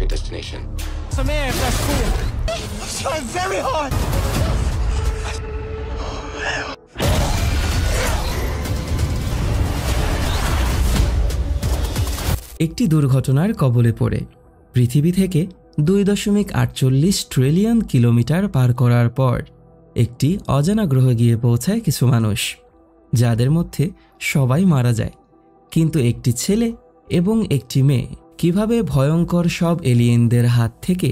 target destination. Some air, if that's cool. I'm trying very hard. একটি দুর্ঘটনার কবলে পড়ে পৃথিবী থেকে 2.48 ট্রিলিয়ন কিলোমিটার পার করার পর একটি অজানা গ্রহে গিয়ে পৌঁছায় কিছু মানুষ, যাদের মধ্যে সবাই মারা যায়, কিন্তু একটি ছেলে এবং একটি মেয়ে কিভাবে ভয়ঙ্কর সব এলিয়েনদের হাত থেকে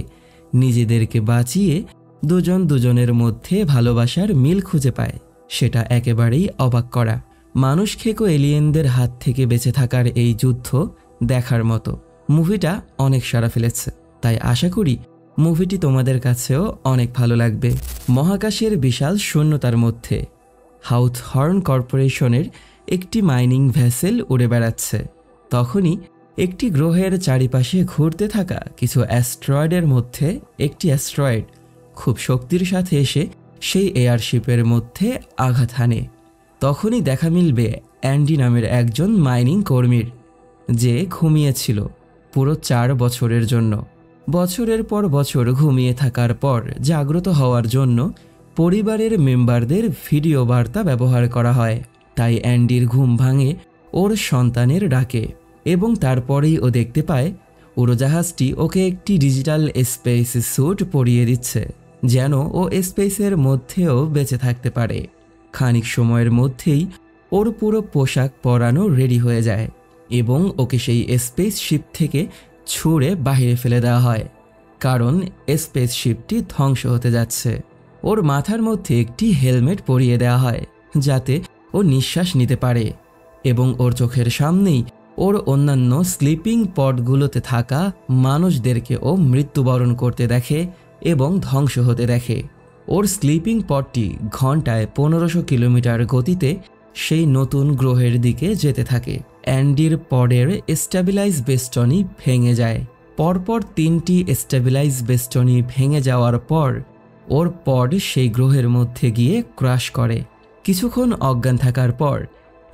নিজেদেরকে বাঁচিয়ে দুজন দুজনের মধ্যে ভালোবাসার মিল খুঁজে পায়, সেটা একেবারেই অবাক করা। মানুষ খেকো এলিয়েনদের হাত থেকে বেঁচে থাকার এই যুদ্ধ দেখার মতো। মুভিটা অনেক সাড়া ফেলেছে, তাই আশা করি মুভিটি তোমাদের কাছেও অনেক ভালো লাগবে। মহাকাশের বিশাল শূন্যতার মধ্যে হাউথহর্ন কর্পোরেশনের একটি মাইনিং ভেসেল উড়ে বেড়াচ্ছে। তখনই একটি গ্রহের চারিপাশে ঘুরতে থাকা কিছু অ্যাস্ট্রয়েডের মধ্যে একটি অ্যাস্ট্রয়েড খুব শক্তির সাথে এসে সেই এয়ারশিপের মধ্যে আঘাত হানে। তখনই দেখা মিলবে অ্যান্ডি নামের একজন মাইনিং কর্মীর, যে ঘুমিয়েছিল পুরো 4 বছরের জন্য। বছরের পর বছর ঘুমিয়ে থাকার পর জাগ্রত হওয়ার জন্য পরিবারের মেম্বারদের ভিডিও বার্তা ব্যবহার করা হয়। তাই অ্যান্ডির ঘুম ভাঙে ওর সন্তানের ডাকে, এবং তারপরেই ও দেখতে পায় উড়োজাহাজটি ওকে একটি ডিজিটাল স্পেস স্যুট পরিয়ে দিচ্ছে, যেন ও স্পেসের মধ্যেও বেঁচে থাকতে পারে। খানিক সময়ের মধ্যেই ওর পুরো পোশাক পরানো রেডি হয়ে যায় এবং ওকে সেই স্পেসশিপ থেকে ছুঁড়ে বাইরে ফেলে দেওয়া হয়, কারণ স্পেসশিপটি ধ্বংস হতে যাচ্ছে। ওর মাথার মধ্যে একটি হেলমেট পরিয়ে দেওয়া হয় যাতে ও নিঃশ্বাস নিতে পারে, এবং ওর চোখের সামনেই ওর অন্যান্য স্লিপিং পডগুলোতে থাকা মানুষদেরকে ও মৃত্যুবরণ করতে দেখে এবং ধ্বংস হতে দেখে। ওর স্লিপিং পডটি ঘন্টায় 1500 কিলোমিটার গতিতে সেই নতুন গ্রহের দিকে যেতে থাকে। অ্যান্ডির পডের স্ট্যাবিলাইজ বেস্টনি ভেঙে যায়। পরপর 3টি স্ট্যাবিলাইজ বেস্টনি ভেঙে যাওয়ার পর ওর পড সেই গ্রহের মধ্যে গিয়ে ক্রাশ করে। কিছুক্ষণ অজ্ঞান থাকার পর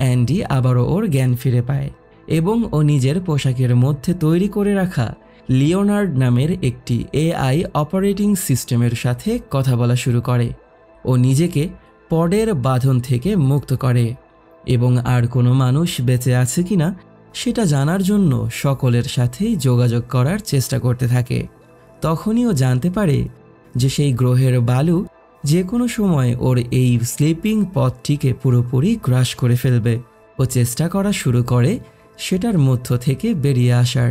অ্যান্ডি আবারও ওর জ্ঞান ফিরে পায় এবং ও নিজের পোশাকের মধ্যে তৈরি করে রাখা লিওনার্ড নামের একটি এআই অপারেটিং সিস্টেমের সাথে কথা বলা শুরু করে। ও নিজেকে পডের বাঁধন থেকে মুক্ত করে এবং আর কোনো মানুষ বেঁচে আছে কিনা সেটা জানার জন্য সকলের সাথেই যোগাযোগ করার চেষ্টা করতে থাকে। তখনই ও জানতে পারে যে সেই গ্রহের বালু যে কোনো সময় ওর এই স্লিপিং পথটিকে পুরোপুরি গ্রাস করে ফেলবে। ও চেষ্টা করা শুরু করে সেটার মধ্য থেকে বেরিয়ে আসার,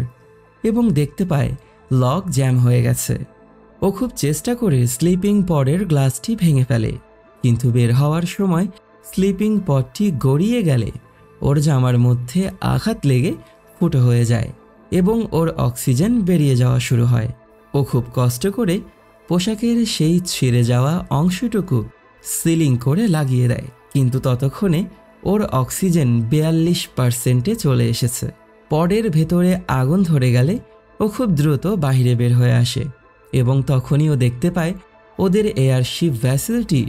এবং দেখতে পায় লক জ্যাম হয়ে গেছে। ও খুব চেষ্টা করে স্লিপিং পডের গ্লাসটি ভেঙে ফেলে, কিন্তু বের হওয়ার সময় স্লিপিং পডটি গড়িয়ে গেলে ওর জামার মধ্যে আঘাত লেগে ফুটো হয়ে যায় এবং ওর অক্সিজেন বেরিয়ে যাওয়া শুরু হয়। ও খুব কষ্ট করে পোশাকের সেই ছিঁড়ে যাওয়া অংশটুকু সিলিং করে লাগিয়ে দেয়, কিন্তু ততক্ষণে ওর অক্সিজেন 42%-এ চলে এসেছে। পডের ভেতরে আগুন ধরে গেলে ও খুব দ্রুত বাহিরে বের হয়ে আসে, এবং তখনই ও দেখতে পায় ওদের এয়ারশিপ ভ্যাসেলটি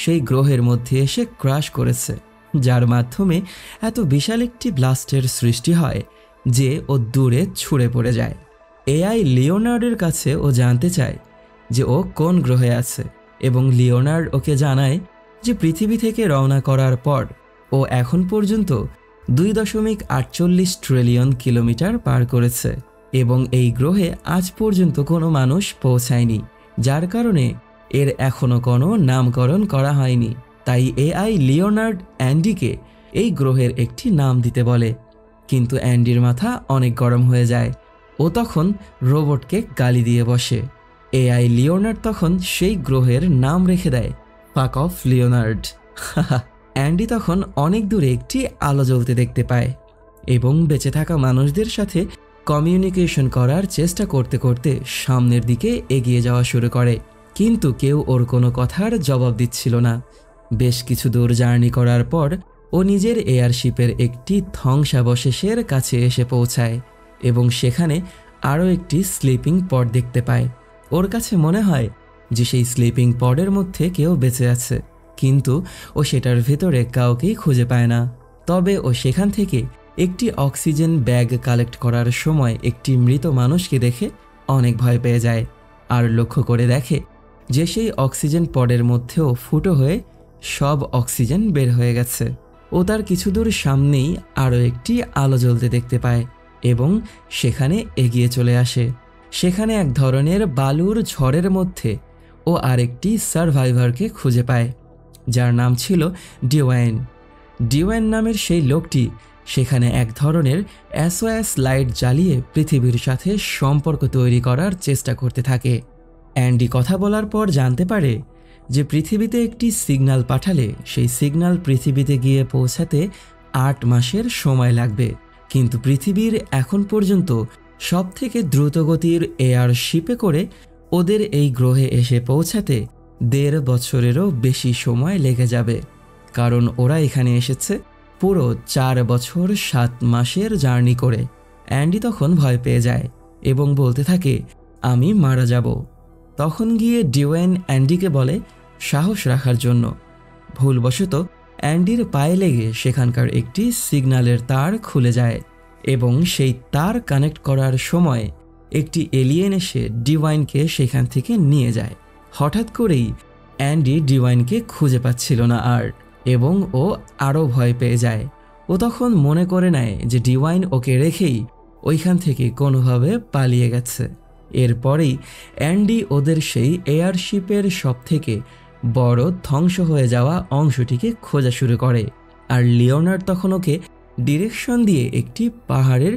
সেই গ্রহের মধ্যে এসে ক্রাশ করেছে, যার মাধ্যমে এত বিশাল একটি ব্লাস্টের সৃষ্টি হয় যে ও দূরে ছুঁড়ে পড়ে যায়। এআই লিওনার্ডের কাছে ও জানতে চায় যে ও কোন গ্রহে আছে, এবং লিওনার্ড ওকে জানায় যে পৃথিবী থেকে রওনা করার পর ও এখন পর্যন্ত 2.48 ট্রিলিয়ন কিলোমিটার পার করেছে এবং এই গ্রহে আজ পর্যন্ত কোনো মানুষ পৌঁছায়নি, যার কারণে এর এখনও কোনো নামকরণ করা হয়নি। তাই এআই লিওনার্ড অ্যান্ডিকে এই গ্রহের একটি নাম দিতে বলে, কিন্তু অ্যান্ডির মাথা অনেক গরম হয়ে যায়। ও তখন রোবটকে গালি দিয়ে বসে। এআই লিওনার্ড তখন সেই গ্রহের নাম রেখে দেয় ফাক অফ লিওনার্ড। অ্যান্ডি তখন অনেক দূরে একটি আলো জ্বলতে দেখতে পায় এবং বেঁচে থাকা মানুষদের সাথে কমিউনিকেশন করার চেষ্টা করতে করতে সামনের দিকে এগিয়ে যাওয়া শুরু করে, কিন্তু কেউ ওর কোনো কথার জবাব দিচ্ছিল না। বেশ কিছু দূর জার্নি করার পর ও নিজের এয়ারশিপের একটি ধ্বংসাবশেষের কাছে এসে পৌঁছায় এবং সেখানে আরও একটি স্লিপিং পড দেখতে পায়। ওর কাছে মনে হয় যে সেই স্লিপিং পডের মধ্যে কেউ বেঁচে আছে, কিন্তু ও সেটার ভেতরে কাউকেই খুঁজে পায় না। তবে ও সেখান থেকে একটি অক্সিজেন ব্যাগ কালেক্ট করার সময় একটি মৃত মানুষকে দেখে অনেক ভয় পেয়ে যায় আর লক্ষ্য করে দেখে যে সেই অক্সিজেন পডের মধ্যেও ফুটো হয়ে সব অক্সিজেন বের হয়ে গেছে। ও তার কিছু দূর সামনেই আরও একটি আলো জ্বলতে দেখতে পায় এবং সেখানে এগিয়ে চলে আসে। সেখানে এক ধরনের বালুর ঝড়ের মধ্যে ও আরেকটি সার্ভাইভারকে খুঁজে পায়, যার নাম ছিল ডিওয়াইন। ডিওয়াইন নামের সেই লোকটি সেখানে এক ধরনের SOS লাইট জ্বালিয়ে পৃথিবীর সাথে সম্পর্ক তৈরি করার চেষ্টা করতে থাকে। অ্যান্ডি কথা বলার পর জানতে পারে যে পৃথিবীতে একটি সিগন্যাল পাঠালে সেই সিগন্যাল পৃথিবীতে গিয়ে পৌঁছাতে 8 মাসের সময় লাগবে, কিন্তু পৃথিবীর এখন পর্যন্ত সবথেকে দ্রুতগতির এয়ারশিপে করে ওদের এই গ্রহে এসে পৌঁছাতে 1.5 বছরেরও বেশি সময় লেগে যাবে, কারণ ওরা এখানে এসেছে পুরো 4 বছর 7 মাসের জার্নি করে। অ্যান্ডি তখন ভয় পেয়ে যায় এবং বলতে থাকে, আমি মারা যাব। তখন গিয়ে ডিওয়াইন অ্যান্ডিকে বলে সাহস রাখার জন্য। ভুলবশত অ্যান্ডির পায়ে লেগে সেখানকার একটি সিগন্যালের তার খুলে যায় এবং সেই তার কানেক্ট করার সময় একটি এলিয়েন এসে ডিওয়াইনকে সেখান থেকে নিয়ে যায়। হঠাৎ করেই অ্যান্ডি ডিওয়াইনকে খুঁজে পাচ্ছিল না আর, এবং ও আরও ভয় পেয়ে যায়। ও তখন মনে করে নেয় যে ডিওয়াইন ওকে রেখেই ওইখান থেকে কোনোভাবে পালিয়ে গেছে। এরপরেই অ্যান্ডি ওদের সেই এয়ারশিপের সবথেকে বড় ধ্বংস হয়ে যাওয়া অংশটিকে খোঁজা শুরু করে, আর লিওনার্ড তখন ওকে ডিরেকশন দিয়ে একটি পাহাড়ের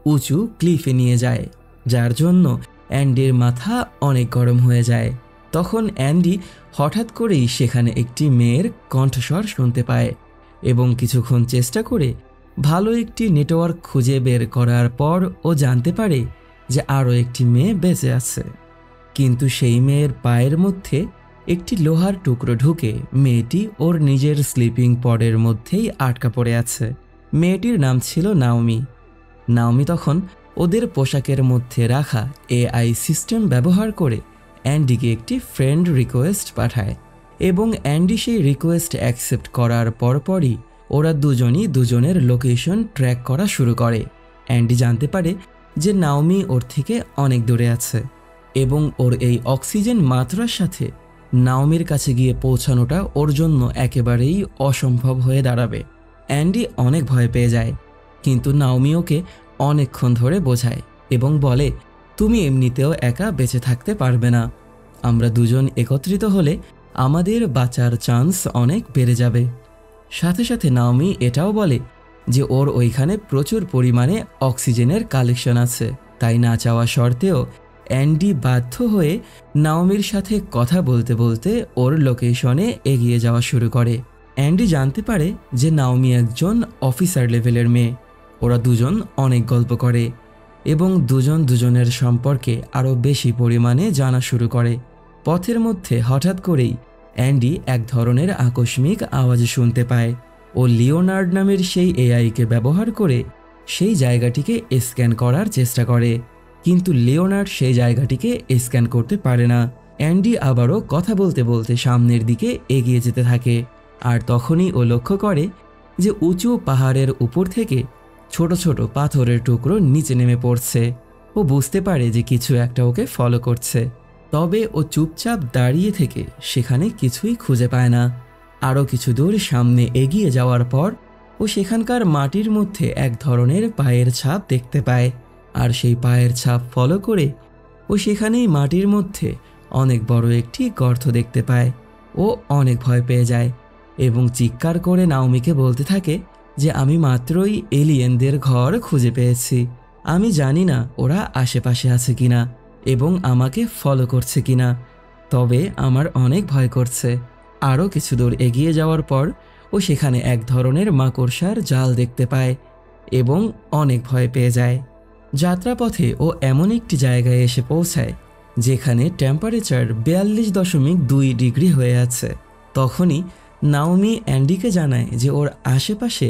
উঁচু ক্লিফে নিয়ে যায়, যার জন্য অ্যান্ডির মাথা অনেক গরম হয়ে যায়। তখন অ্যান্ডি হঠাৎ করেই সেখানে একটি মেয়ের কণ্ঠস্বর শুনতে পায় এবং কিছুক্ষণ চেষ্টা করে ভালো একটি নেটওয়ার্ক খুঁজে বের করার পর ও জানতে পারে যে আরও একটি মেয়ে বেঁচে আছে। কিন্তু সেই মেয়ের পায়ের মধ্যে একটি লোহার টুকরো ঢুকে মেয়েটি ওর নিজের স্লিপিং পডের মধ্যেই আটকা পড়ে আছে। মেয়েটির নাম ছিল নাওমি। নাওমি তখন ওদের পোশাকের মধ্যে রাখা AI সিস্টেম ব্যবহার করে অ্যান্ডিকে একটি ফ্রেন্ড রিকোয়েস্ট পাঠায় এবং অ্যান্ডি সেই রিকোয়েস্ট অ্যাকসেপ্ট করার পরপরই ওরা দুজনই দুজনের লোকেশন ট্র্যাক করা শুরু করে। অ্যান্ডি জানতে পারে যে নাওমি ওর থেকে অনেক দূরে আছে এবং ওর এই অক্সিজেন মাত্রার সাথে নাওমির কাছে গিয়ে পৌঁছানোটা ওর জন্য একেবারেই অসম্ভব হয়ে দাঁড়াবে। অ্যান্ডি অনেক ভয় পেয়ে যায়, কিন্তু নাওমি ওকে অনেকক্ষণ ধরে বোঝায় এবং বলে, তুমি এমনিতেও একা বেঁচে থাকতে পারবে না, আমরা দুজন একত্রিত হলে আমাদের বাঁচার চান্স অনেক বেড়ে যাবে। সাথে সাথে নাওমি এটাও বলে যে ওর ওইখানে প্রচুর পরিমাণে অক্সিজেনের কালেকশন আছে, তাই না চাওয়া সত্ত্বেও অ্যান্ডি বাধ্য হয়ে নাওমির সাথে কথা বলতে বলতে ওর লোকেশনে এগিয়ে যাওয়া শুরু করে। অ্যান্ডি জানতে পারে যে নাওমি একজন অফিসার লেভেলের মেয়ে। ওরা দুজন অনেক গল্প করে এবং দুজন দুজনের সম্পর্কে আরও বেশি পরিমাণে জানা শুরু করে। পথের মধ্যে হঠাৎ করেই অ্যান্ডি এক ধরনের আকস্মিক আওয়াজ শুনতে পায়। ও লিওনার্ড নামের সেই AIকে ব্যবহার করে সেই জায়গাটিকে স্ক্যান করার চেষ্টা করে, কিন্তু লিওনার্ড সেই জায়গাটিকে স্ক্যান করতে পারে না। অ্যান্ডি আবারও কথা বলতে বলতে সামনের দিকে এগিয়ে যেতে থাকে, আর তখনই ও লক্ষ্য করে যে উঁচু পাহাড়ের উপর থেকে ছোট ছোট পাথরের টুকরো নিচে নেমে পড়ছে। ও বুঝতে পারে যে কিছু একটা ওকে ফলো করছে, তবে ও চুপচাপ দাঁড়িয়ে থেকে সেখানে কিছুই খুঁজে পায় না। আরও কিছু দূর সামনে এগিয়ে যাওয়ার পর ও সেখানকার মাটির মধ্যে এক ধরনের পায়ের ছাপ দেখতে পায়, আর সেই পায়ের ছাপ ফলো করে ও সেখানেই মাটির মধ্যে অনেক বড় একটি গর্ত দেখতে পায়। ও অনেক ভয় পেয়ে যায় এবং চিৎকার করে নাওমিকে বলতে থাকে যে আমি মাত্রই এলিয়েনদের ঘর খুঁজে পেয়েছি, আমি জানি না ওরা আশেপাশে আছে কিনা এবং আমাকে ফলো করছে কিনা, তবে আমার অনেক ভয় করছে। আরও কিছু দূর এগিয়ে যাওয়ার পর ও সেখানে এক ধরনের মাকড়সার জাল দেখতে পায় এবং অনেক ভয় পেয়ে যায়। যাত্রাপথে ও এমন একটি জায়গায় এসে পৌঁছায় যেখানে টেম্পারেচার 42.2 ডিগ্রি হয়ে আছে। তখনই নাওমি অ্যান্ডিকে জানায় যে ওর আশেপাশে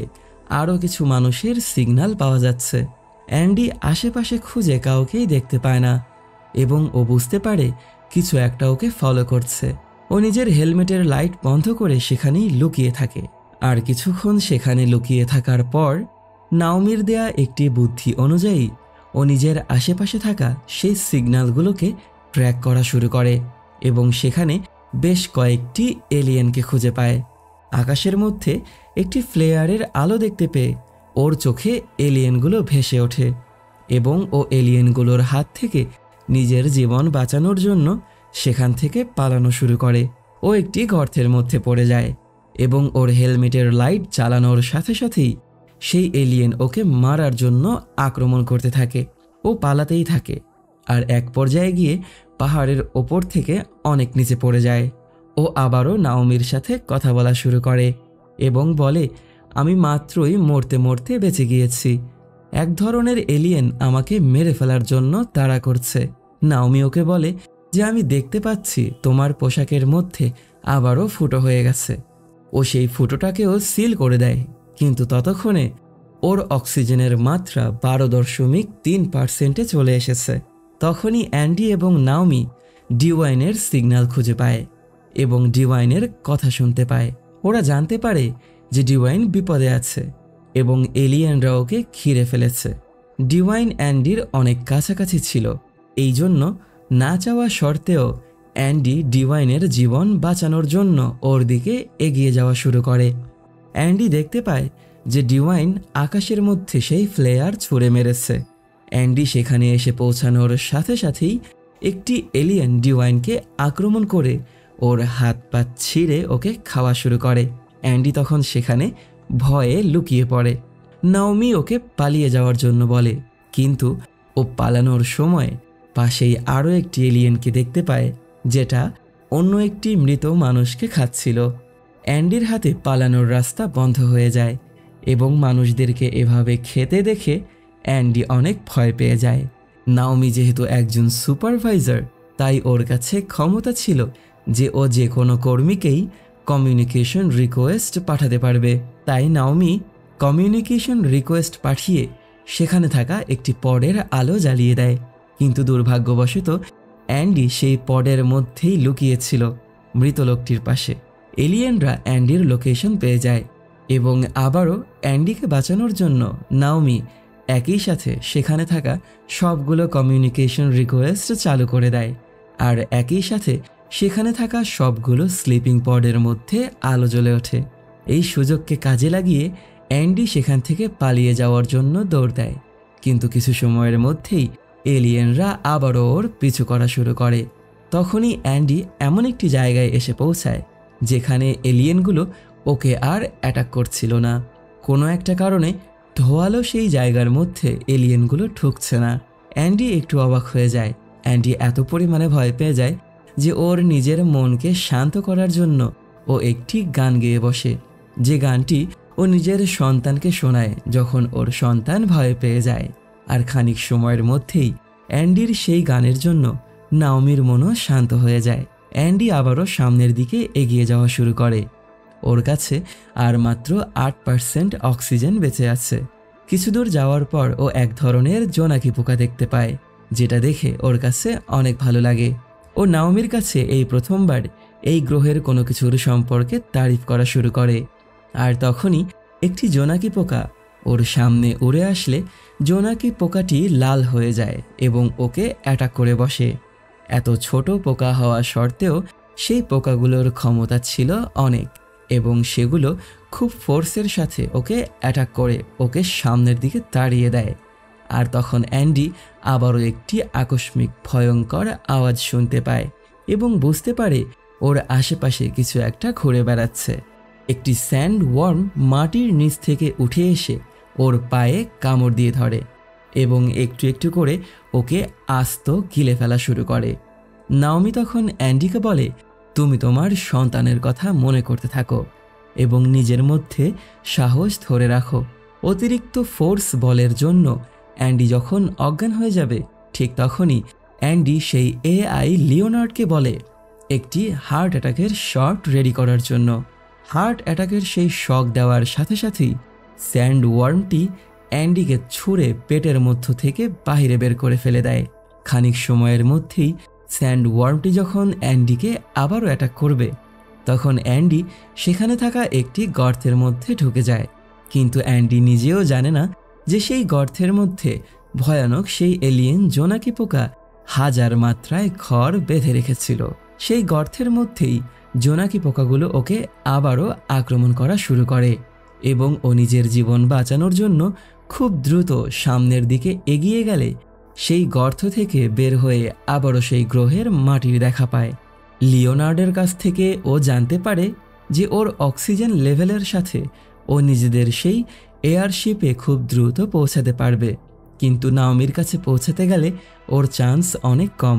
আরও কিছু মানুষের সিগন্যাল পাওয়া যাচ্ছে। অ্যান্ডি আশেপাশে খুঁজে কাউকেই দেখতে পায় না এবং ও বুঝতে পারে কিছু একটা ওকে ফলো করছে। ও নিজের হেলমেটের লাইট বন্ধ করে সেখানেই লুকিয়ে থাকে, আর কিছুক্ষণ সেখানে লুকিয়ে থাকার পর নাওমির দেয়া একটি বুদ্ধি অনুযায়ী ও নিজের আশেপাশে থাকা সেই সিগন্যালগুলোকে ট্র্যাক করা শুরু করে এবং সেখানে বেশ কয়েকটি এলিয়েনকে খুঁজে পায়। আকাশের মধ্যে একটি ফ্লেয়ারের আলো দেখতে পেয়ে ওর চোখে এলিয়েনগুলো ভেসে ওঠে এবং ও এলিয়েনগুলোর হাত থেকে নিজের জীবন বাঁচানোর জন্য সেখান থেকে পালানো শুরু করে। ও একটি গর্তের মধ্যে পড়ে যায় এবং ওর হেলমেটের লাইট চালানোর সাথে সাথেই সেই এলিয়েন ওকে মারার জন্য আক্রমণ করতে থাকে। ও পালাতেই থাকে আর এক পর্যায়ে গিয়ে পাহাড়ের ওপর থেকে অনেক নিচে পড়ে যায়। ও আবারও নাওমির সাথে কথা বলা শুরু করে এবং বলে, আমি মাত্রই মরতে মরতে বেঁচে গিয়েছি। এক ধরনের এলিয়েন আমাকে মেরে ফেলার জন্য তাড়া করছে। নাওমি ওকে বলে যে আমি দেখতে পাচ্ছি তোমার পোশাকের মধ্যে আবারও ফুটো হয়ে গেছে। ও সেই ফুটোটাকেও সিল করে দেয়, কিন্তু ততক্ষণে ওর অক্সিজেনের মাত্রা 12.3% চলে এসেছে। তখনই অ্যান্ডি এবং নাওমি ডিওয়াইনের সিগন্যাল খুঁজে পায় এবং ডিওয়াইনের কথা শুনতে পায়। ওরা জানতে পারে যে ডিওয়াইন বিপদে আছে এবং এলিয়েনরা ওকে ঘিরে ফেলেছে। ডিওয়াইন অ্যান্ডির অনেক কাছাকাছি ছিল, এই জন্য না চাওয়া সত্ত্বেও অ্যান্ডি ডিওয়াইনের জীবন বাঁচানোর জন্য ওর দিকে এগিয়ে যাওয়া শুরু করে। অ্যান্ডি দেখতে পায় যে ডিওয়াইন আকাশের মধ্যে সেই ফ্লেয়ার ছুঁড়ে মেরেছে। অ্যান্ডি সেখানে এসে পৌঁছানোর সাথে সাথেই একটি এলিয়েন ডিওয়াইনকে আক্রমণ করে ওর হাত পা ছিঁড়ে ওকে খাওয়া শুরু করে। অ্যান্ডি তখন সেখানে ভয়ে লুকিয়ে পড়ে। নাওমি ওকে পালিয়ে যাওয়ার জন্য বলে, কিন্তু ও পালানোর সময় পাশেই আরও একটি এলিয়েনকে দেখতে পায় যেটা অন্য একটি মৃত মানুষকে খাচ্ছিল। অ্যান্ডির হাতে পালানোর রাস্তা বন্ধ হয়ে যায় এবং মানুষদেরকে এভাবে খেতে দেখে অ্যান্ডি অনেক ভয় পেয়ে যায়। নাওমি যেহেতু একজন সুপারভাইজার, তাই ওর কাছে ক্ষমতা ছিল যে ও যে কোনো কর্মীকেই কমিউনিকেশন রিকোয়েস্ট পাঠাতে পারবে। তাই নাওমি কমিউনিকেশন রিকোয়েস্ট পাঠিয়ে সেখানে থাকা একটি পডের আলো জ্বালিয়ে দেয়, কিন্তু দুর্ভাগ্যবশত অ্যান্ডি সেই পডের মধ্যেই লুকিয়েছিল মৃত লোকটির পাশে। এলিয়েনরা অ্যান্ডির লোকেশন পেয়ে যায় এবং আবারও অ্যান্ডিকে বাঁচানোর জন্য নাওমি একই সাথে সেখানে থাকা সবগুলো কমিউনিকেশন রিকোয়েস্ট চালু করে দেয় আর একই সাথে সেখানে থাকা সবগুলো স্লিপিং পডের মধ্যে আলো জ্বলে ওঠে। এই সুযোগকে কাজে লাগিয়ে অ্যান্ডি সেখান থেকে পালিয়ে যাওয়ার জন্য দৌড় দেয়, কিন্তু কিছু সময়ের মধ্যেই এলিয়েনরা আবারও ওর পিছু করা শুরু করে। তখনই অ্যান্ডি এমন একটি জায়গায় এসে পৌঁছায় যেখানে এলিয়েনগুলো ওকে আর অ্যাটাক করছিল না। কোনো একটা কারণে ধোয়ালো সেই জায়গার মধ্যে এলিয়েনগুলো ঢুকছে না। অ্যান্ডি একটু অবাক হয়ে যায়। অ্যান্ডি এত পরিমাণে ভয় পেয়ে যায় যে ওর নিজের মনকে শান্ত করার জন্য ও একটি গান গেয়ে বসে, যে গানটি ও নিজের সন্তানকে শোনায় যখন ওর সন্তান ভয় পেয়ে যায়। আর খানিক সময়ের মধ্যেই অ্যান্ডির সেই গানের জন্য নাওমির মনও শান্ত হয়ে যায়। অ্যান্ডি আবারও সামনের দিকে এগিয়ে যাওয়া শুরু করে। ওর কাছে আর মাত্র 8% অক্সিজেন বেঁচে আছে। কিছু দূর যাওয়ার পর ও এক ধরনের জোনাকি পোকা দেখতে পায়, যেটা দেখে ওর কাছে অনেক ভালো লাগে। ও নাওমির কাছে এই প্রথমবার এই গ্রহের কোনো কিছুর সম্পর্কে তারিফ করা শুরু করে। আর তখনই একটি জোনাকি পোকা ওর সামনে উড়ে আসলে জোনাকি পোকাটি লাল হয়ে যায় এবং ওকে অ্যাটাক করে বসে। এত ছোট পোকা হওয়া সত্ত্বেও সেই পোকাগুলোর ক্ষমতা ছিল অনেক এবং সেগুলো খুব ফোর্সের সাথে ওকে অ্যাটাক করে ওকে সামনের দিকে তাড়িয়ে দেয়। আর তখন অ্যান্ডি আবারও একটি আকস্মিক ভয়ঙ্কর আওয়াজ শুনতে পায় এবং বুঝতে পারে ওর আশেপাশে কিছু একটা ঘুরে বেড়াচ্ছে। একটি স্যান্ড ওয়ার্ম মাটির নিচ থেকে উঠে এসে ওর পায়ে কামড় দিয়ে ধরে এবং একটু একটু করে ওকে আস্ত গিলে ফেলা শুরু করে। নাওমি তখন অ্যান্ডিকে বলে, তুমি তোমার সন্তানের কথা মনে করতে থাকো এবং নিজের মধ্যে সাহস ধরে রাখো। অতিরিক্ত ফোর্স বলের জন্য অ্যান্ডি যখন অজ্ঞান হয়ে যাবে, ঠিক তখনই অ্যান্ডি সেই এআই লিওনার্ডকে বলে একটি হার্ট অ্যাটাকের শট রেডি করার জন্য। হার্ট অ্যাটাকের সেই শক দেওয়ার সাথে সাথেই স্যান্ড ওয়ার্মটি অ্যান্ডিকে ছুঁড়ে পেটের মধ্য থেকে বাহিরে বের করে ফেলে দেয়। খানিক সময়ের মধ্যেই স্যান্ড ওয়ার্মটি যখন অ্যান্ডিকে আবারও অ্যাটাক করবে, তখন অ্যান্ডি সেখানে থাকা একটি গর্তের মধ্যে ঢুকে যায়, কিন্তু অ্যান্ডি নিজেও জানে না যে সেই গর্তের মধ্যে ভয়ানক সেই এলিয়েন জোনাকি পোকা হাজার মাত্রায় ঘর বেঁধে রেখেছিল। সেই গর্তের মধ্যেই জোনাকি পোকাগুলো ওকে আবারও আক্রমণ করা শুরু করে এবং ও নিজের জীবন বাঁচানোর জন্য খুব দ্রুত সামনের দিকে এগিয়ে গেলে সেই গর্ত থেকে বের হয়ে আবারও সেই গ্রহের মাটির দেখা পায়। লিওনার্ডের কাছ থেকে ও জানতে পারে যে ওর অক্সিজেন লেভেলের সাথে ও নিজেদের সেই এয়ারশিপে খুব দ্রুত পৌঁছাতে পারবে, কিন্তু নাওমির কাছে পৌঁছাতে গেলে ওর চান্স অনেক কম।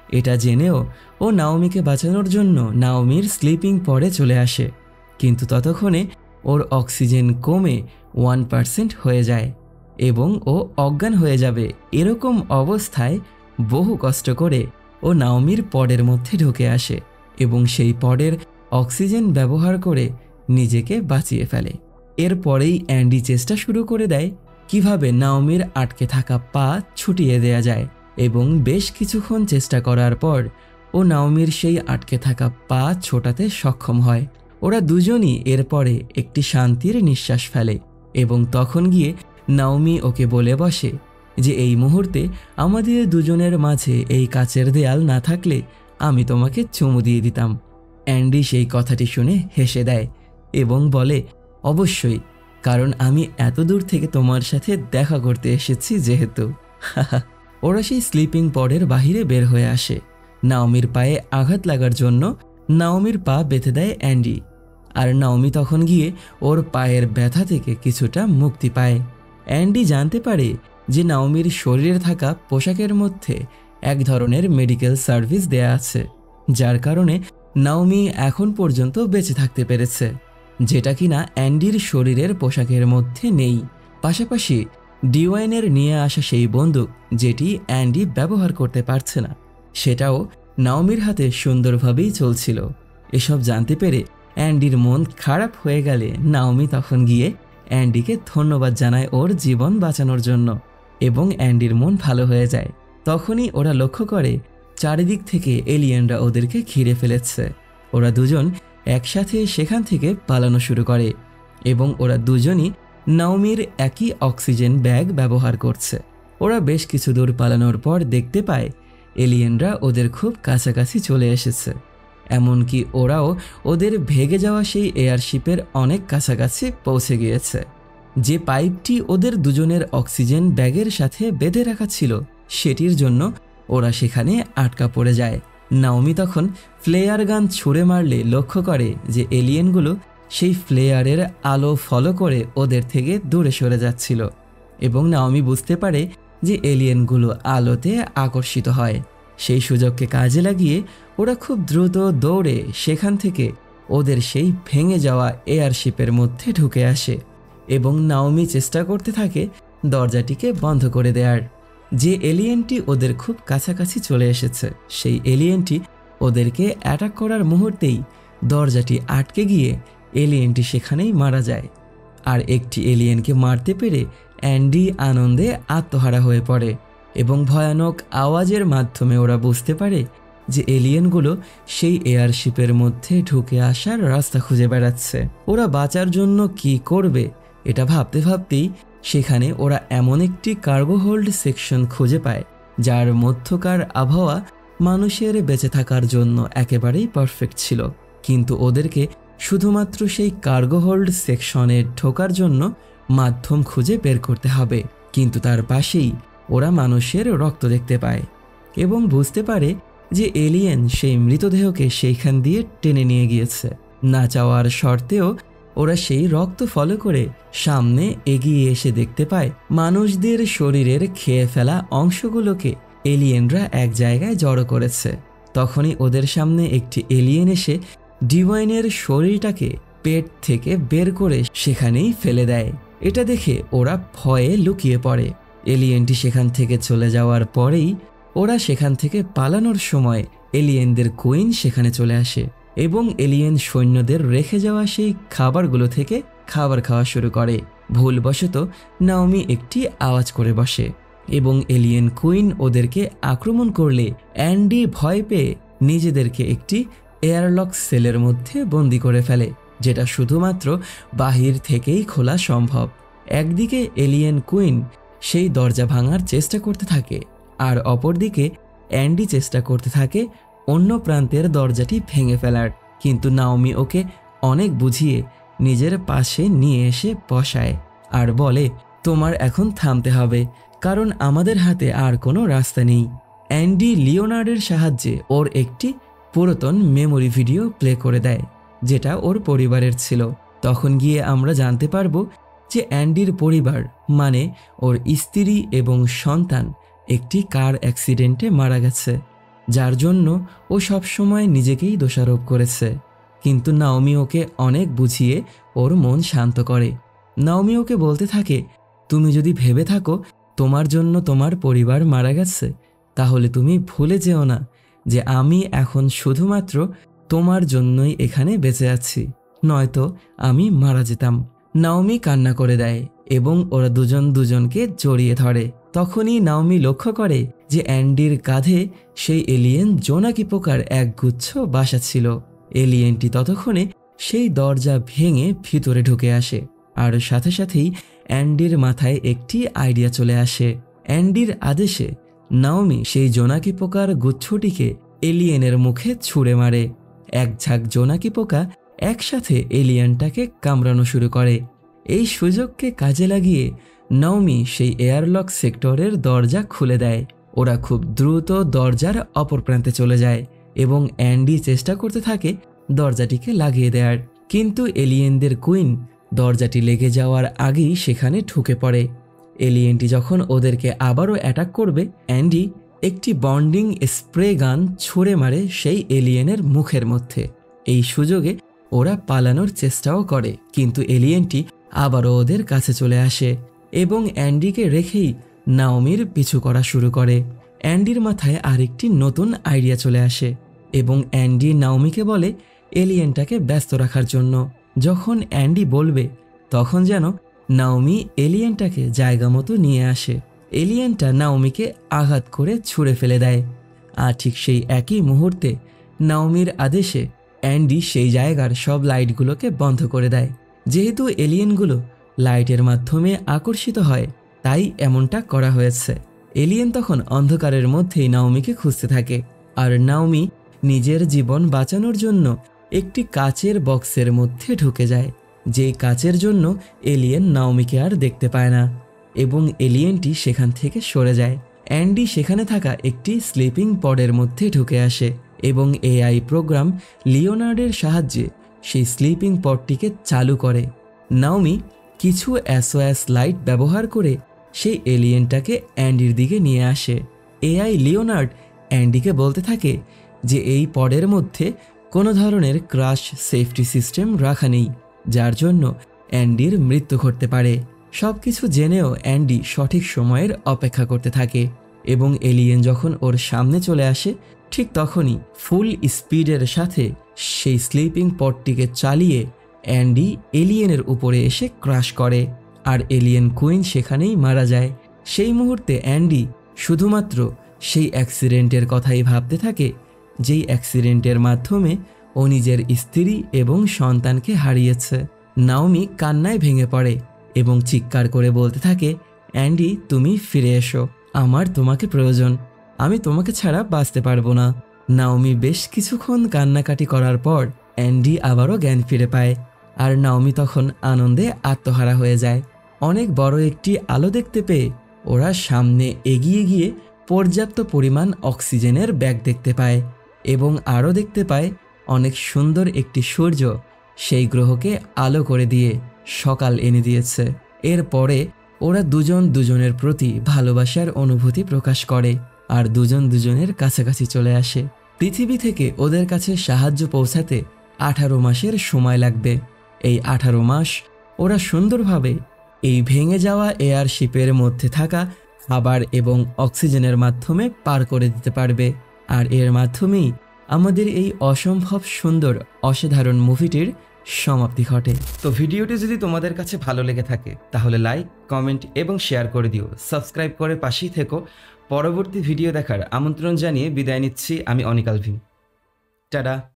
এটা জেনেও ও নাওমিকে বাঁচানোর জন্য নাওমির স্লিপিং পডে চলে আসে, কিন্তু ততক্ষণে ওর অক্সিজেন কমে 1% হয়ে যায় এবং ও অজ্ঞান হয়ে যাবে। এরকম অবস্থায় বহু কষ্ট করে ও নাওমির পডের মধ্যে ঢুকে আসে এবং সেই পডের অক্সিজেন ব্যবহার করে নিজেকে বাঁচিয়ে ফেলে। এরপরেই অ্যান্ডি চেষ্টা শুরু করে দেয় কিভাবে নাওমির আটকে থাকা পা ছুটিয়ে দেয়া যায় এবং বেশ কিছুক্ষণ চেষ্টা করার পর ও নাওমির সেই আটকে থাকা পা ছোটাতে সক্ষম হয়। ওরা দুজনই এরপরে একটি শান্তির নিঃশ্বাস ফেলে এবং তখন গিয়ে নাওমি ওকে বলে বসে যে এই মুহূর্তে আমাদের দুজনের মাঝে এই কাচের দেয়াল না থাকলে আমি তোমাকে চুমু দিয়ে দিতাম। অ্যান্ডি সেই কথাটি শুনে হেসে দেয় এবং বলে, অবশ্যই, কারণ আমি এত দূর থেকে তোমার সাথে দেখা করতে এসেছি যেহেতু। ওরা সেই স্লিপিং পডের বাহিরে বের হয়ে আসে। নাওমির পায়ে আঘাত লাগার জন্য নাওমির পা বেঁধে দেয় অ্যান্ডি, আর নাওমি তখন গিয়ে ওর পায়ের ব্যথা থেকে কিছুটা মুক্তি পায়। অ্যান্ডি জানতে পারে যে নাওমির শরীরে থাকা পোশাকের মধ্যে এক ধরনের মেডিকেল সার্ভিস দেয়া আছে, যার কারণে নাওমি এখন পর্যন্ত বেঁচে থাকতে পেরেছে, যেটা কিনা অ্যান্ডির শরীরের পোশাকের মধ্যে নেই। পাশাপাশি ডিওয়াইনের নিয়ে আসা সেই বন্দুক যেটি অ্যান্ডি ব্যবহার করতে পারছে না, সেটাও নাওমির হাতে সুন্দরভাবেই চলছিল। এসব জানতে পেরে অ্যান্ডির মন খারাপ হয়ে গেলে নাওমি তখন গিয়ে অ্যান্ডিকে ধন্যবাদ জানায় ওর জীবন বাঁচানোর জন্য এবং অ্যান্ডির মন ভালো হয়ে যায়। তখনই ওরা লক্ষ্য করে চারিদিক থেকে এলিয়েনরা ওদেরকে ঘিরে ফেলেছে। ওরা দুজন একসাথে সেখান থেকে পালানো শুরু করে এবং ওরা দুজনই নাওমির একই অক্সিজেন ব্যাগ ব্যবহার করছে। ওরা বেশ কিছু দূর পালানোর পর দেখতে পায় এলিয়েনরা ওদের খুব কাছাকাছি চলে এসেছে, এমনকি ওরাও ওদের ভেগে যাওয়া সেই এয়ারশিপের অনেক কাছাকাছি পৌঁছে গিয়েছে। যে পাইপটি ওদের দুজনের অক্সিজেন ব্যাগের সাথে বেঁধে রাখা ছিল সেটির জন্য ওরা সেখানে আটকা পড়ে যায়। নাওমি তখন ফ্লেয়ার গান ছুঁড়ে মারলে লক্ষ্য করে যে এলিয়েনগুলো সেই ফ্লেয়ারের আলো ফলো করে ওদের থেকে দূরে সরে যাচ্ছিল এবং নাওমি বুঝতে পারে যে এলিয়েনগুলো আলোতে আকর্ষিত হয়। সেই সুযোগকে কাজে লাগিয়ে ওরা খুব দ্রুত দৌড়ে সেখান থেকে ওদের সেই ভেঙে যাওয়া এয়ারশিপের মধ্যে ঢুকে আসে এবং নাওমি চেষ্টা করতে থাকে দরজাটিকে বন্ধ করে দেওয়ার। যে এলিয়েনটি ওদের খুব কাছাকাছি চলে এসেছে সেই এলিয়েনটি ওদেরকে অ্যাটাক করার মুহূর্তেই দরজাটি আটকে গিয়ে এলিয়েনটি সেখানেই মারা যায়। আর একটি এলিয়েনকে মারতে পেরে অ্যান্ডি আনন্দে আত্মহারা হয়ে পড়ে এবং ভয়ানক আওয়াজের মাধ্যমে ওরা বুঝতে পারে যে এলিয়েনগুলো সেই এয়ারশিপের মধ্যে ঢুকে আসার রাস্তা খুঁজে বেড়াচ্ছে। ওরা বাঁচার জন্য কি করবে এটা ভাবতে ভাবতেই সেখানে ওরা এমন একটি কার্গো হোল্ড সেকশন খুঁজে পায় যার মধ্যকার আবহাওয়া মানুষের বেঁচে থাকার জন্য একেবারেই পারফেক্ট ছিল, কিন্তু ওদেরকে শুধুমাত্র সেই কার্গো হোল্ড সেকশনে ঢোকার জন্য মাধ্যম খুঁজে বের করতে হবে। কিন্তু তার পাশেই ওরা মানুষের রক্ত দেখতে পায় এবং বুঝতে পারে যে এলিয়েন সেই মৃতদেহকে সেইখান দিয়ে টেনে নিয়ে গিয়েছে। না চাওয়ার শর্তেও ওরা সেই রক্ত ফলো করে সামনে এগিয়ে এসে দেখতে পায় মানুষদের শরীরের খেয়ে ফেলা অংশগুলোকে এলিয়েনরা এক জায়গায় জড়ো করেছে। তখনই ওদের সামনে একটি এলিয়েন এসে ডিওয়াইনের শরীরটাকে পেট থেকে বের করে সেখানেই ফেলে দেয়। এটা দেখে ওরা ভয়ে লুকিয়ে পড়ে। এলিয়েনটি সেখান থেকে চলে যাওয়ার পরেই ওরা সেখান থেকে পালানোর সময় এলিয়েনদের কুইন সেখানে চলে আসে এবং এলিয়েন সৈন্যদের রেখে যাওয়া সেই খাবারগুলো থেকে খাবার খাওয়া শুরু করে। ভুলবশত নাওমি একটি আওয়াজ করে বসে এবং এলিয়েন কুইন ওদেরকে আক্রমণ করলে অ্যান্ডি ভয় পেয়ে নিজেদেরকে একটি এয়ারলক সেলের মধ্যে বন্দি করে ফেলে, যেটা শুধুমাত্র বাহির থেকেই খোলা সম্ভব। একদিকে এলিয়েন কুইন সেই দরজা ভাঙার চেষ্টা করতে থাকে, আর অপরদিকে অ্যান্ডি চেষ্টা করতে থাকে অন্য প্রান্তের দরজাটি ভেঙে ফেলার। কিন্তু নাওমি ওকে অনেক বুঝিয়ে নিজের পাশে নিয়ে এসে বসায় আর বলে, তোমার এখন থামতে হবে, কারণ আমাদের হাতে আর কোনো রাস্তা নেই। অ্যান্ডি লিওনার্ডের সাহায্যে ওর একটি পুরাতন মেমোরি ভিডিও প্লে করে দেয়, যেটা ওর পরিবারের ছিল। তখন গিয়ে আমরা জানতে পারবো যে অ্যান্ডির পরিবার মানে ওর স্ত্রী এবং সন্তান একটি কার অ্যাক্সিডেন্টে মারা গেছে, যার জন্য ও সবসময় নিজেকেই দোষারোপ করেছে। কিন্তু নাওমি ওকে অনেক বুঝিয়ে ওর মন শান্ত করে। নাওমি ওকে বলতে থাকে, তুমি যদি ভেবে থাকো তোমার জন্য তোমার পরিবার মারা গেছে, তাহলে তুমি ভুলে যেও না যে আমি এখন শুধুমাত্র তোমার জন্যই এখানে বেঁচে আছি, নয়তো আমি মারা যেতাম। নাওমি কান্না করে দেয় এবং ওরা দুজন দুজনকে জড়িয়ে ধরে। তখনই নাওমি লক্ষ্য করে যে অ্যান্ডির কাঁধে সেই এলিয়েন জোনাকি পোকার এক গুচ্ছ বাসা ছিল। এলিয়েনটি ততক্ষণে সেই দরজা ভেঙে ভিতরে ঢুকে আসে, আর সাথে সাথেই অ্যান্ডির মাথায় একটি আইডিয়া চলে আসে। অ্যান্ডির আদেশে নাওমি সেই জোনাকি পোকার গুচ্ছটিকে এলিয়েনের মুখে ছুঁড়ে মারে। এক ঝাঁক জোনাকি পোকা একসাথে এলিয়েনটাকে কামড়ানো শুরু করে। এই সুযোগকে কাজে লাগিয়ে নাওমি সেই এয়ারলক সেক্টরের দরজা খুলে দেয়। ওরা খুব দ্রুত দরজার অপর প্রান্তে চলে যায় এবং অ্যান্ডি চেষ্টা করতে থাকে দরজাটিকে লাগিয়ে দেওয়ার, কিন্তু এলিয়েনদের কুইন দরজাটি লেগে যাওয়ার আগেই সেখানে ঢুকে পড়ে। এলিয়েনটি যখন ওদেরকে আবারও অ্যাটাক করবে, অ্যান্ডি একটি বন্ডিং স্প্রে গান ছুঁড়ে মারে সেই এলিয়েনের মুখের মধ্যে। এই সুযোগে ওরা পালানোর চেষ্টাও করে, কিন্তু এলিয়েনটি আবারও ওদের কাছে চলে আসে এবং অ্যান্ডিকে রেখেই নাওমির পিছু করা শুরু করে। অ্যান্ডির মাথায় আরেকটি নতুন আইডিয়া চলে আসে এবং অ্যান্ডি নাওমিকে বলে এলিয়েনটাকে ব্যস্ত রাখার জন্য। যখন অ্যান্ডি বলবে, তখন যেন নাওমি এলিয়েনটাকে জায়গা মতো নিয়ে আসে। এলিয়েনটা নাওমিকে আঘাত করে ছুঁড়ে ফেলে দেয়, আর ঠিক সেই একই মুহূর্তে নাওমির আদেশে অ্যান্ডি সেই জায়গার সব লাইটগুলোকে বন্ধ করে দেয়। যেহেতু এলিয়েনগুলো লাইটের মাধ্যমে আকর্ষিত হয়, তাই এমনটা করা হয়েছে। এলিয়েন তখন অন্ধকারের মধ্যেই নাওমিকে খুঁজতে থাকে, আর নাওমি নিজের জীবন বাঁচানোর জন্য একটি কাচের বক্সের মধ্যে ঢুকে যায়, যে কাচের জন্য এলিয়েন নাওমিকে আর দেখতে পায় না এবং এলিয়েনটি সেখান থেকে সরে যায়। অ্যান্ডি সেখানে থাকা একটি স্লিপিং পডের মধ্যে ঢুকে আসে এবং এআই প্রোগ্রাম লিওনার্ডের সাহায্যে সেই স্লিপিং পডটিকে চালু করে। নাওমি কিছু SOS লাইট ব্যবহার করে সেই এলিয়েনটাকে অ্যান্ডির দিকে নিয়ে আসে। এআই লিওনার্ড অ্যান্ডিকে বলতে থাকে যে এই পডের মধ্যে কোনো ধরনের ক্রাশ সেফটি সিস্টেম রাখা নেই, যার জন্য অ্যান্ডির মৃত্যু ঘটতে পারে। সব কিছু জেনেও অ্যান্ডি সঠিক সময়ের অপেক্ষা করতে থাকে এবং এলিয়েন যখন ওর সামনে চলে আসে, ঠিক তখনই ফুল স্পিডের সাথে সেই স্লিপিং পডটিকে চালিয়ে অ্যান্ডি এলিয়েনের উপরে এসে ক্রাশ করে, আর এলিয়েন কুইন সেখানেই মারা যায়। সেই মুহূর্তে অ্যান্ডি শুধুমাত্র সেই অ্যাক্সিডেন্টের কথাই ভাবতে থাকে, যেই অ্যাক্সিডেন্টের মাধ্যমে ও নিজের স্ত্রী এবং সন্তানকে হারিয়েছে। নাওমি কান্নায় ভেঙে পড়ে এবং চিৎকার করে বলতে থাকে, অ্যান্ডি তুমি ফিরে এসো, আমার তোমাকে প্রয়োজন, আমি তোমাকে ছাড়া বাঁচতে পারবো না। নাওমি বেশ কিছুক্ষণ কান্নাকাটি করার পর অ্যান্ডি আবারও জ্ঞান ফিরে পায়, আর নাওমি তখন আনন্দে আত্মহারা হয়ে যায়। অনেক বড় একটি আলো দেখতে পেয়ে ওরা সামনে এগিয়ে গিয়ে পর্যাপ্ত পরিমাণ অক্সিজেনের ব্যাগ দেখতে পায় এবং আরও দেখতে পায় অনেক সুন্দর একটি সূর্য সেই গ্রহকে আলো করে দিয়ে সকাল এনে দিয়েছে। এরপরে ওরা দুজন দুজনের প্রতি ভালোবাসার অনুভূতি প্রকাশ করে আর দুজন দুজনের কাছাকাছি চলে আসে। পৃথিবী থেকে ওদের কাছে সাহায্য পৌঁছাতে 18 মাসের সময় লাগবে। এই 18 মাস ওরা সুন্দরভাবে এই ভেঙে যাওয়া এয়ারশিপের মধ্যে থাকা খাবার এবং অক্সিজেনের মাধ্যমে পার করে দিতে পারবে, আর এর মাধ্যমেই আমাদের এই অসম্ভব সুন্দর অসাধারণ মুভিটির সমাপ্তি ঘটে। তো ভিডিওটি যদি তোমাদের কাছে ভালো লেগে থাকে তাহলে লাইক, কমেন্ট এবং শেয়ার করে দিও। সাবস্ক্রাইব করে পাশেই থেকো। পরবর্তী ভিডিও দেখার আমন্ত্রণ জানিয়ে বিদায় নিচ্ছি আমি অনিক আলভিন। টাটা।